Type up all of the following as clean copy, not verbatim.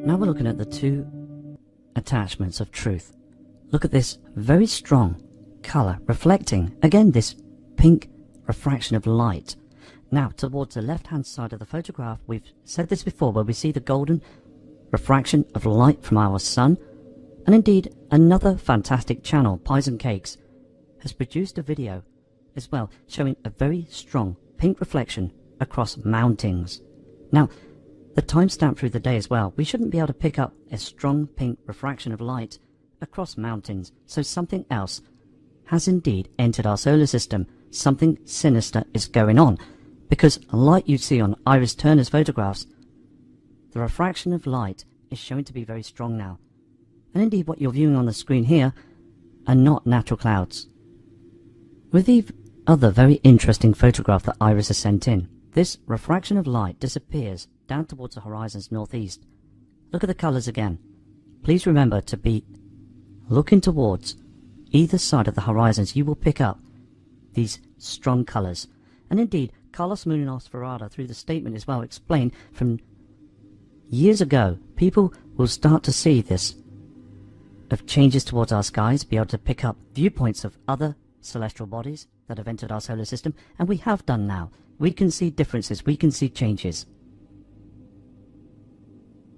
Now we're looking at the two attachments of truth. Look at this very strong colour reflecting, again, this pink refraction of light. Now, towards the left-hand side of the photograph, we've said this before, where we see the golden refraction of light from our sun. And indeed, another fantastic channel, Pies and Cakes, has produced a video as well, showing a very strong pink reflection across mountains. Now, the timestamp through the day as well, we shouldn't be able to pick up a strong pink refraction of light across mountains, so something else has indeed entered our solar system. Something sinister is going on, because like you see on Iris Turner's photographs, the refraction of light is showing to be very strong now. And indeed what you're viewing on the screen here are not natural clouds. With the other very interesting photograph that Iris has sent in, this refraction of light disappears down towards the horizon's northeast. Look at the colours again. Please remember to be looking towards either side of the horizons. You will pick up these strong colours. And indeed, Carlos Munoz Ferrada, through the statement as well, explained from years ago, people will start to see this of changes towards our skies, be able to pick up viewpoints of other celestial bodies that have entered our solar system, and we have done now. We can see differences, we can see changes.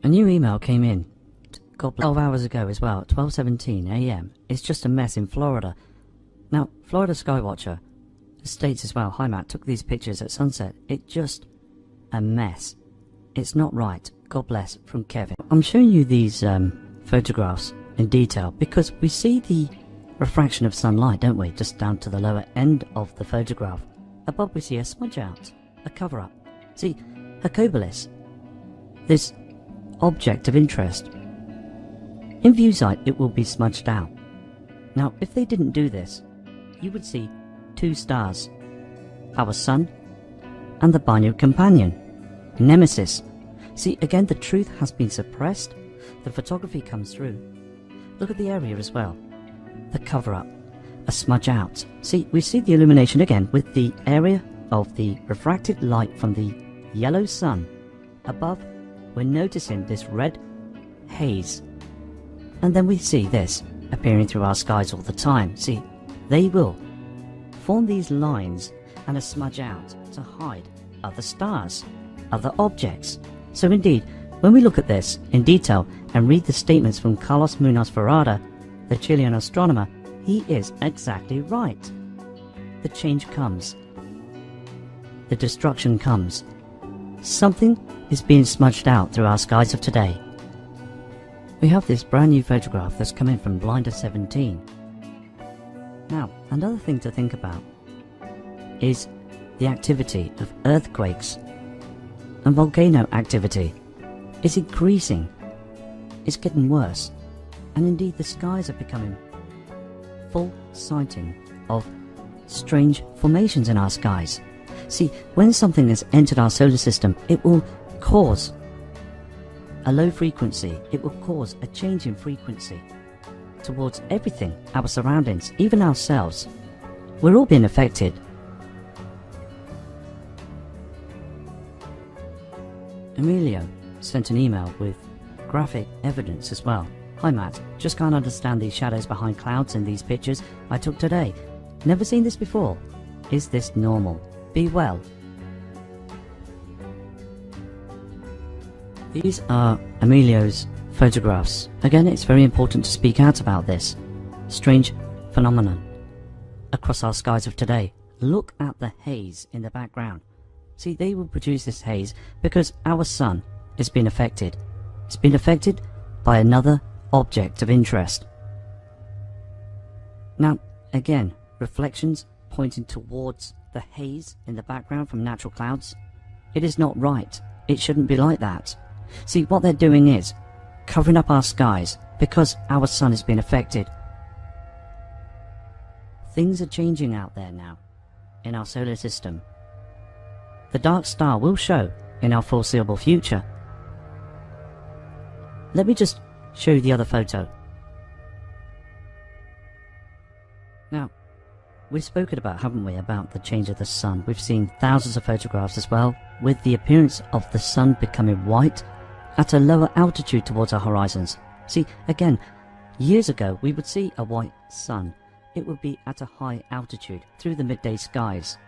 A new email came in 12 hours ago as well, at 12:17 AM. It's just a mess in Florida. Now, Florida Skywatcher states as well, hi Matt, took these pictures at sunset. It's just a mess. It's not right. God bless, from Kevin. I'm showing you these photographs in detail because we see the refraction of sunlight, don't we? Just down to the lower end of the photograph. Above we see a smudge out, a cover up. See, Hercules, this object of interest. In view sight it will be smudged out. Now if they didn't do this, you would see two stars, our sun and the binary companion, Nemesis. See, again, the truth has been suppressed. The photography comes through. Look at the area as well. The cover up, a smudge out. See, we see the illumination again with the area of the refracted light from the yellow sun. Above, we're noticing this red haze. And then we see this appearing through our skies all the time. See, they will form these lines and a smudge out to hide other stars, other objects. So indeed, when we look at this in detail and read the statements from Carlos Munoz Ferrada, the Chilean astronomer, he is exactly right. The change comes. The destruction comes. Something is being smudged out through our skies of today. We have this brand new photograph that's come in from Blinder 17. Now, another thing to think about is the activity of earthquakes and volcano activity. It's increasing. It's getting worse. And indeed the skies are becoming full sighting of strange formations in our skies. See, when something has entered our solar system, it will cause a low frequency. It will cause a change in frequency towards everything, our surroundings, even ourselves. We're all being affected. Emilio sent an email with graphic evidence as well. Hi Matt, just can't understand these shadows behind clouds in these pictures I took today. Never seen this before. Is this normal? Be well. These are Emilio's photographs. Again, it's very important to speak out about this strange phenomenon across our skies of today. Look at the haze in the background. See, they will produce this haze because our sun has been affected. It's been affected by another object of interest. Now, again, reflections pointing towards the haze in the background from natural clouds. It is not right. It shouldn't be like that. See, what they're doing is covering up our skies because our sun has been affected. Things are changing out there now in our solar system. The dark star will show in our foreseeable future. Let me just show you the other photo. Now, we've spoken about, haven't we, about the change of the sun. We've seen thousands of photographs as well, with the appearance of the sun becoming white, at a lower altitude towards our horizons. See, again, years ago we would see a white sun. It would be at a high altitude through the midday skies.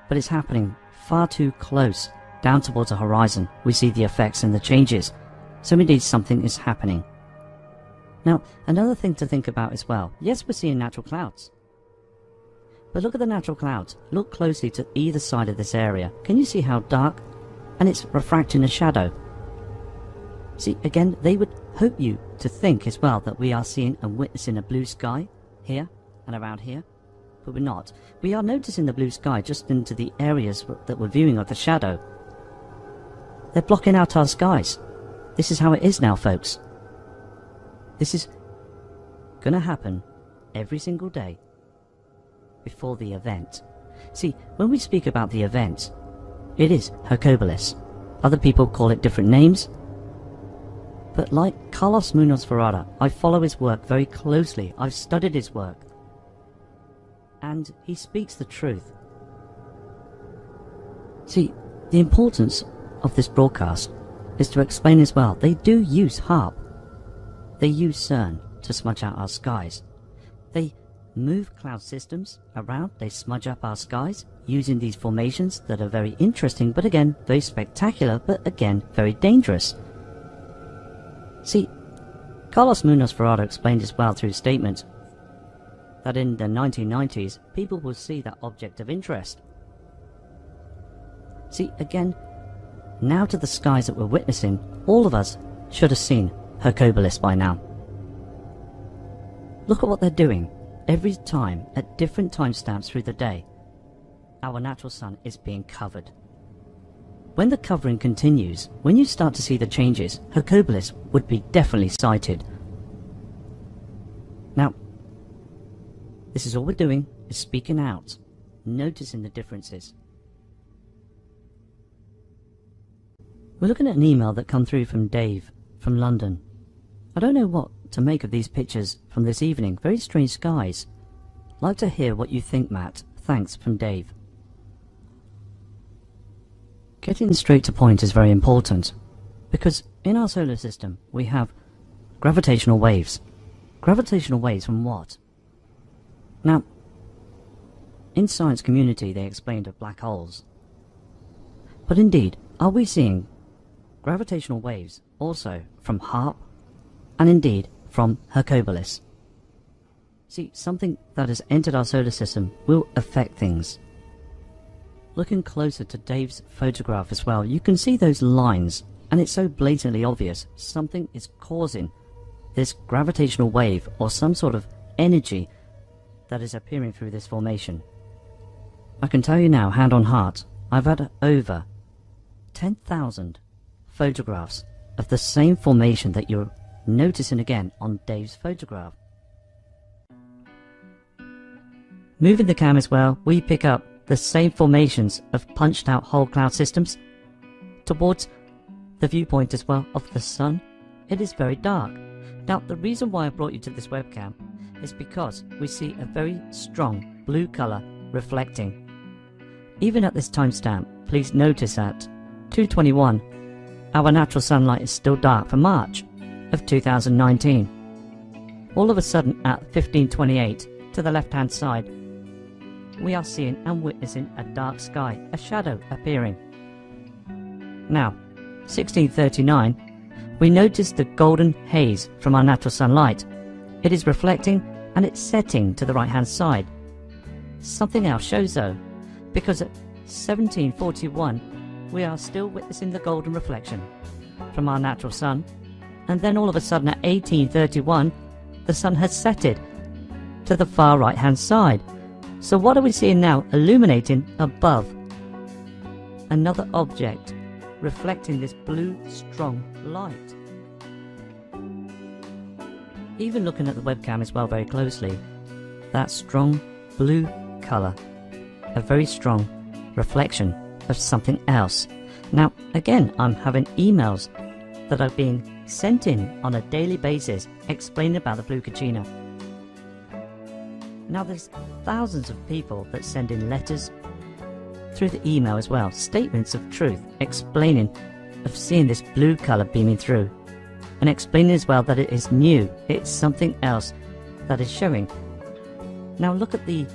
But it's happening far too close down towards the horizon. We see the effects and the changes. So indeed something is happening. Now, another thing to think about as well. Yes, we're seeing natural clouds. But look at the natural clouds. Look closely to either side of this area. Can you see how dark? And it's refracting a shadow. See, again, they would hope you to think as well that we are seeing and witnessing a blue sky here and around here. But we're not. We are noticing the blue sky just into the areas that we're viewing of the shadow. They're blocking out our skies. This is how it is now, folks. This is going to happen every single day before the event. See, when we speak about the event, it is Hercules. Other people call it different names. But like Carlos Munoz Ferrara, I follow his work very closely. I've studied his work. And he speaks the truth. See, the importance of this broadcast is to explain as well. They do use HARP. They use CERN to smudge out our skies. They move cloud systems around. They smudge up our skies using these formations that are very interesting, but again, very spectacular, but again, very dangerous. See, Carlos Munoz Ferrara explained as well through his statement that in the 1990s, people will see that object of interest. See, again, now to the skies that we're witnessing, all of us should have seen Hercules by now. Look at what they're doing. Every time, at different timestamps through the day, our natural sun is being covered. When the covering continues, when you start to see the changes, Hercules would be definitely sighted. Now, this is all we're doing, is speaking out, noticing the differences. We're looking at an email that come through from Dave from London. I don't know what to make of these pictures from this evening. Very strange skies. Like to hear what you think, Matt. Thanks, from Dave. Getting straight to point is very important, because in our solar system we have gravitational waves. Gravitational waves from what? Now, in science community they explained of black holes. But indeed, are we seeing gravitational waves also from HARP and indeed from Hercules? See, something that has entered our solar system will affect things. Looking closer to Dave's photograph as well, you can see those lines, and it's so blatantly obvious. Something is causing this gravitational wave or some sort of energy that is appearing through this formation. I can tell you now, hand on heart, I've had over 10,000 photographs of the same formation that you're noticing again on Dave's photograph. Moving the cam as well, we pick up the same formations of punched out whole cloud systems towards the viewpoint as well of the sun. It is very dark. Now, the reason why I brought you to this webcam is because we see a very strong blue color reflecting. Even at this timestamp, please notice at 2:21, our natural sunlight is still dark for March of 2019. All of a sudden at 15:28, to the left hand side, we are seeing and witnessing a dark sky, a shadow appearing. Now, 16:39, we notice the golden haze from our natural sunlight. It is reflecting and it's setting to the right hand side. Something else shows though, because at 17:41 we are still witnessing the golden reflection from our natural sun, and then all of a sudden at 18:31 the sun has setted to the far right hand side. So what are we seeing now illuminating above? Another object reflecting this blue strong light. Even looking at the webcam as well very closely, that strong blue colour, a very strong reflection of something else. Now again, I'm having emails that are being sent in on a daily basis explaining about the blue Kachina. Now there's thousands of people that send in letters through the email as well, statements of truth explaining of seeing this blue colour beaming through, and explaining as well that it is new, it's something else that is showing. Now look at the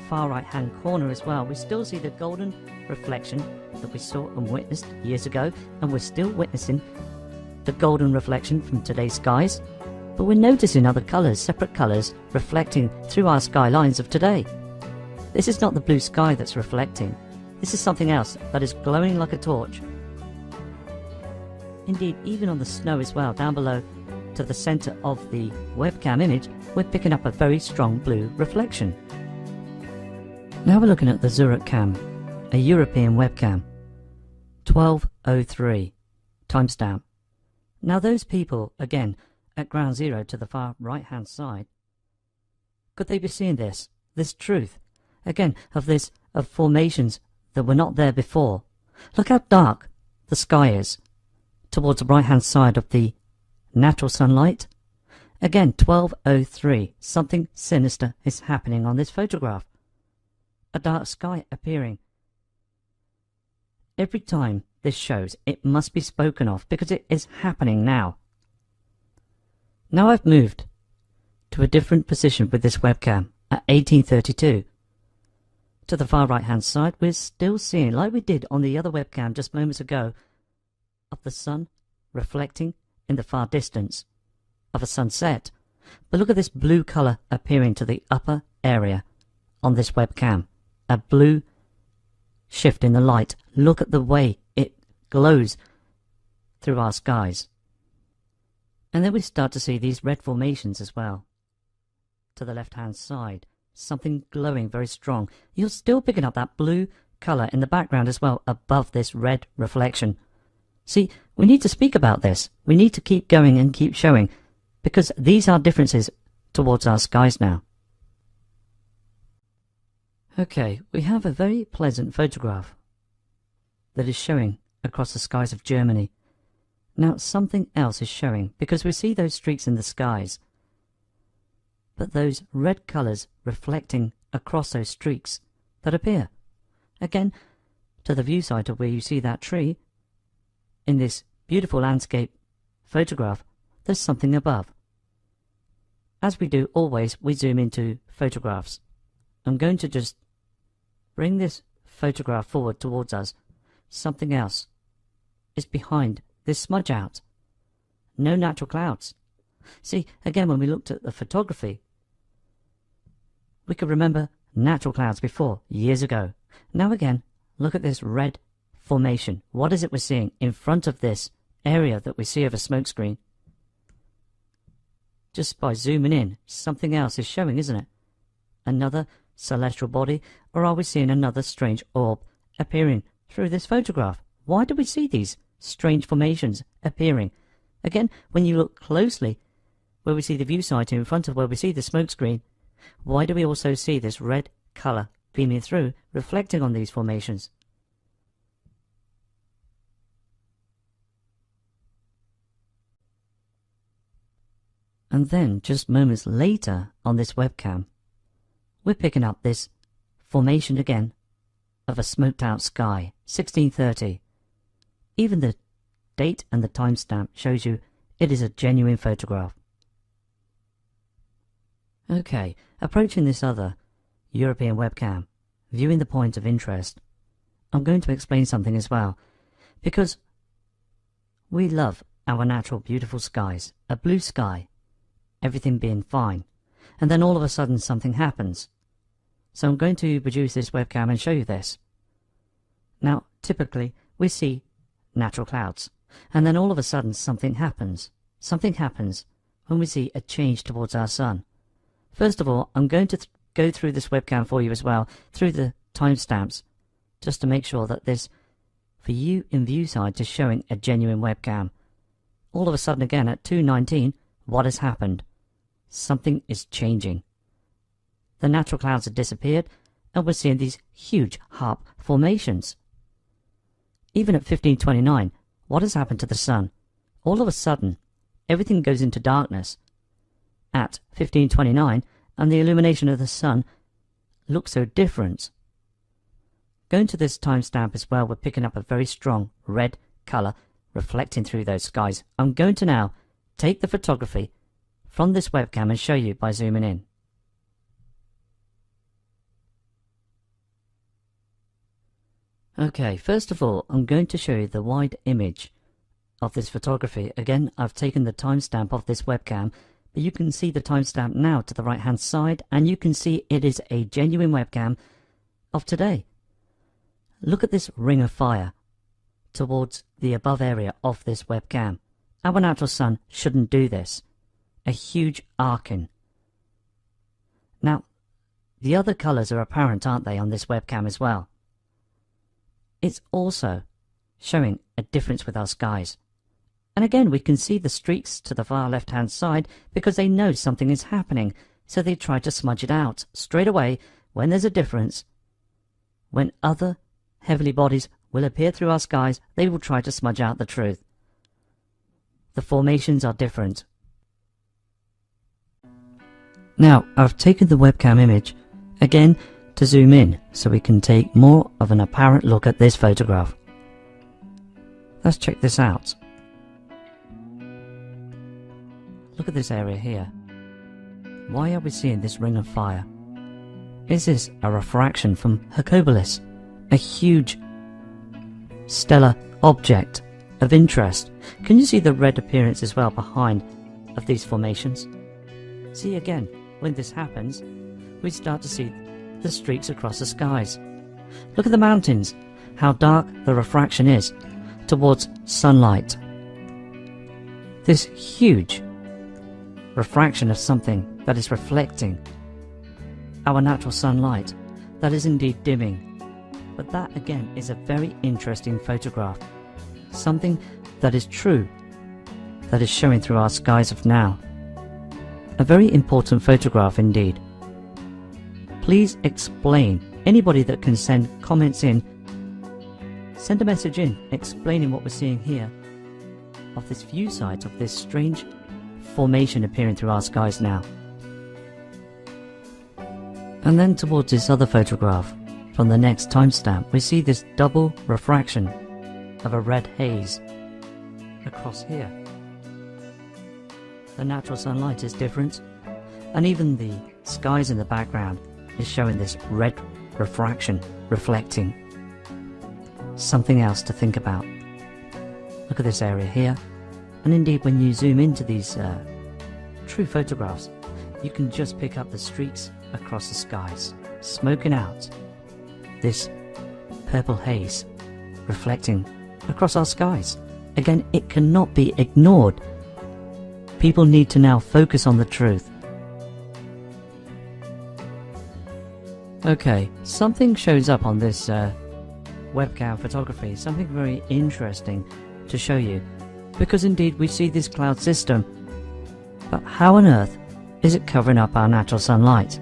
far right hand corner as well. We still see the golden reflection that we saw and witnessed years ago, and we're still witnessing the golden reflection from today's skies, but we're noticing other colours, separate colours, reflecting through our skylines of today. This is not the blue sky that's reflecting. This is something else that is glowing like a torch. Indeed, even on the snow as well, down below to the centre of the webcam image, we're picking up a very strong blue reflection. Now we're looking at the Zurich cam, a European webcam, 12:03 timestamp. Now those people, again, at ground zero to the far right hand side, could they be seeing this truth, again, of formations that were not there before? Look how dark the sky is towards the right hand side of the natural sunlight. Again, 12:03, something sinister is happening on this photograph. A dark sky appearing. Every time this shows, it must be spoken of because it is happening now. Now I've moved to a different position with this webcam at 1832. To the far right hand side, we're still seeing, like we did on the other webcam just moments ago, of the sun reflecting in the far distance of a sunset. But look at this blue colour appearing to the upper area on this webcam. A blue shift in the light. Look at the way it glows through our skies. And then we start to see these red formations as well. To the left hand side, something glowing very strong. You're still picking up that blue colour in the background as well, above this red reflection. See, we need to speak about this. We need to keep going and keep showing, because these are differences towards our skies now. Okay, we have a very pleasant photograph that is showing across the skies of Germany. Now something else is showing, because we see those streaks in the skies, but those red colours reflecting across those streaks that appear. Again, to the view side of where you see that tree, in this beautiful landscape photograph, there's something above. As we do always, we zoom into photographs. I'm going to just bring this photograph forward towards us. Something else is behind this smudge out. No natural clouds. See, again, when we looked at the photography, we could remember natural clouds before, years ago. Now again, look at this red formation. What is it we're seeing in front of this area that we see of a smoke screen? Just by zooming in, something else is showing, isn't it? Another celestial body, or are we seeing another strange orb appearing through this photograph? Why do we see these strange formations appearing? Again, when you look closely, where we see the view sight in front of where we see the smoke screen, why do we also see this red colour beaming through, reflecting on these formations? And then, just moments later on this webcam, we're picking up this formation again of a smoked out sky, 1630. Even the date and the timestamp shows you it is a genuine photograph. Okay, approaching this other European webcam, viewing the point of interest, I'm going to explain something as well, because we love our natural beautiful skies, a blue sky, everything being fine, and then all of a sudden something happens. So I'm going to produce this webcam and show you this. Now, typically, we see natural clouds, and then all of a sudden something happens. Something happens when we see a change towards our sun. First of all, I'm going to go through this webcam for you as well, through the timestamps, just to make sure that this, for you in view side, is showing a genuine webcam. All of a sudden again at 2:19, what has happened? Something is changing. The natural clouds have disappeared, and we're seeing these huge harp formations. Even at 15:29, what has happened to the sun? All of a sudden, everything goes into darkness at 15:29, and the illumination of the sun looks so different. Going to this timestamp as well, we're picking up a very strong red colour reflecting through those skies. I'm going to now take the photography from this webcam and show you by zooming in. Okay, first of all, I'm going to show you the wide image of this photography. Again, I've taken the timestamp of this webcam, but you can see the timestamp now to the right hand side, and you can see it is a genuine webcam of today. Look at this ring of fire towards the above area of this webcam. Our natural sun shouldn't do this. A huge arcing. Now, the other colours are apparent, aren't they, on this webcam as well? It's also showing a difference with our skies. And again, we can see the streaks to the far left-hand side because they know something is happening, so they try to smudge it out straight away when there's a difference. When other heavenly bodies will appear through our skies, they will try to smudge out the truth. The formations are different. Now, I've taken the webcam image again to zoom in so we can take more of an apparent look at this photograph. Let's check this out. Look at this area here. Why are we seeing this ring of fire? Is this a refraction from Hercules, a huge stellar object of interest? Can you see the red appearance as well behind of these formations? See, again, when this happens, we start to see the streaks across the skies. Look at the mountains, how dark the refraction is towards sunlight. This huge refraction of something that is reflecting our natural sunlight, that is indeed dimming. But that again is a very interesting photograph. Something that is true, that is showing through our skies of now. A very important photograph indeed. Please explain. Anybody that can send comments in, send a message in explaining what we're seeing here of this view sight of this strange formation appearing through our skies now. And then towards this other photograph from the next timestamp, we see this double refraction of a red haze across here. The natural sunlight is different, and even the skies in the background is showing this red refraction, reflecting. Something else to think about. Look at this area here, and indeed when you zoom into these true photographs, you can just pick up the streaks across the skies, smoking out this purple haze reflecting across our skies. Again, it cannot be ignored. People need to now focus on the truth. Okay, something shows up on this webcam photography, something very interesting to show you, because indeed we see this cloud system, but how on earth is it covering up our natural sunlight?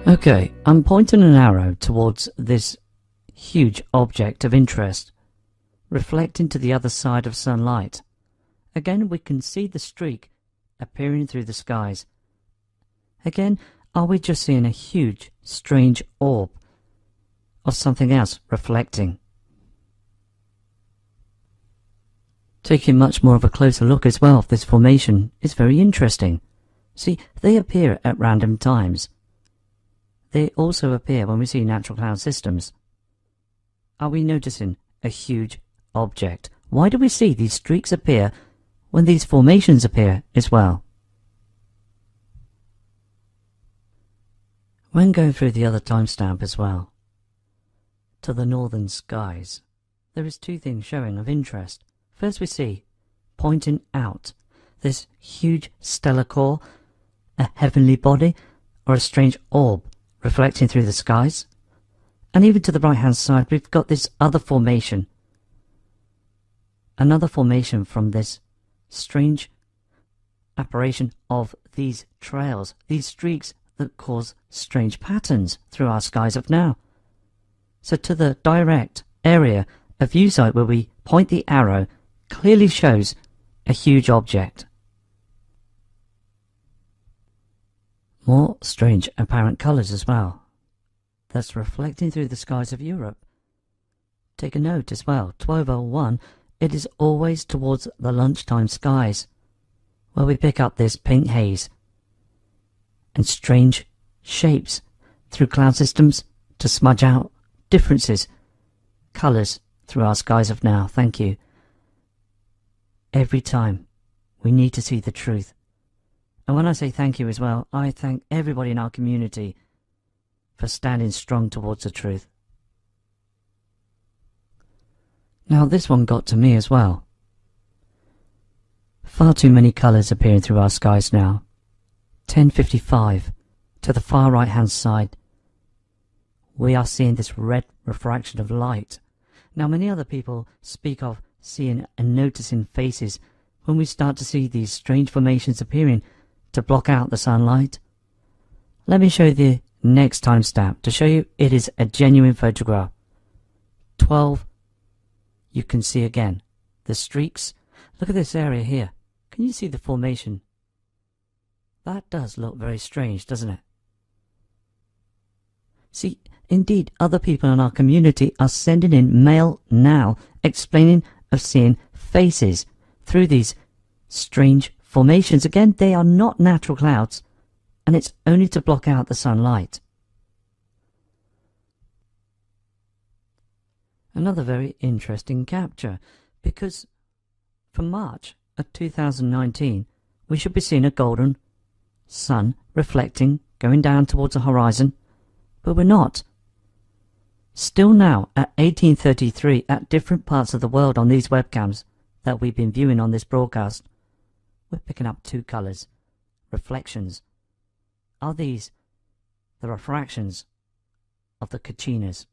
Okay, I'm pointing an arrow towards this huge object of interest, reflecting to the other side of sunlight. Again, we can see the streak appearing through the skies. Again, are we just seeing a huge, strange orb or something else reflecting? Taking much more of a closer look as well, this formation is very interesting. See, they appear at random times. They also appear when we see natural cloud systems. Are we noticing a huge object? Why do we see these streaks appear when these formations appear as well? When going through the other timestamp as well, to the northern skies, there is two things showing of interest. First we see, pointing out, this huge stellar core, a heavenly body, or a strange orb reflecting through the skies. And even to the right hand side we've got this other formation. Another formation from this strange apparition of these trails, these streaks that cause strange patterns through our skies of now. So to the direct area of view sight where we point the arrow clearly shows a huge object. More strange apparent colours as well, that's reflecting through the skies of Europe. Take a note as well, 12:01, it is always towards the lunchtime skies, where we pick up this pink haze and strange shapes through cloud systems to smudge out differences, colours through our skies of now. Thank you. Every time we need to see the truth. And when I say thank you as well, I thank everybody in our community for standing strong towards the truth. Now this one got to me as well. Far too many colours appearing through our skies now. 10:55 to the far right hand side. We are seeing this red refraction of light. Now many other people speak of seeing and noticing faces when we start to see these strange formations appearing to block out the sunlight. Let me show you the next timestamp to show you it is a genuine photograph. 12. You can see again the streaks. Look at this area here. Can you see the formation? That does look very strange, doesn't it? See, indeed, other people in our community are sending in mail now explaining of seeing faces through these strange formations. Again, they are not natural clouds, and it's only to block out the sunlight. Another very interesting capture, because for March of 2019 we should be seeing a golden sun reflecting, going down towards the horizon, but we're not. Still now at 1833 at different parts of the world on these webcams that we've been viewing on this broadcast, we're picking up two colours, reflections. Are these the refractions of the Kachinas?